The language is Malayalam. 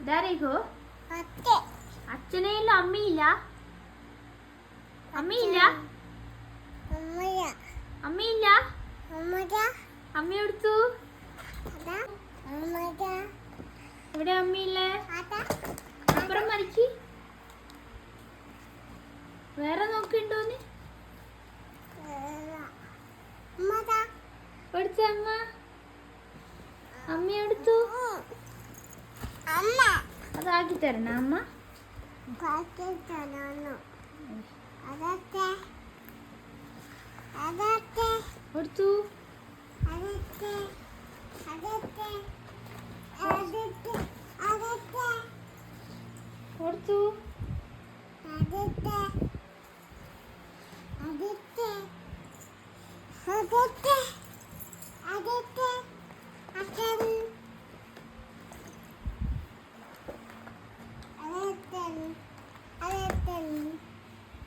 ഇതാരേക്കോ അച്ഛനെയില്ല അമ്മയില്ല അമ്മയില്ല അമ്മയില്ല അമ്മ എടുത്തു ഇവിടെ അമ്മയില്ലേ അപ്പുറം മരിക്ക് വേറെ നോക്കിണ്ടോന്ന് എടുത്ത അമ്മ അമ്മ എടുത്തു അതാക്കി തരണ അമ്മ എടുത്തു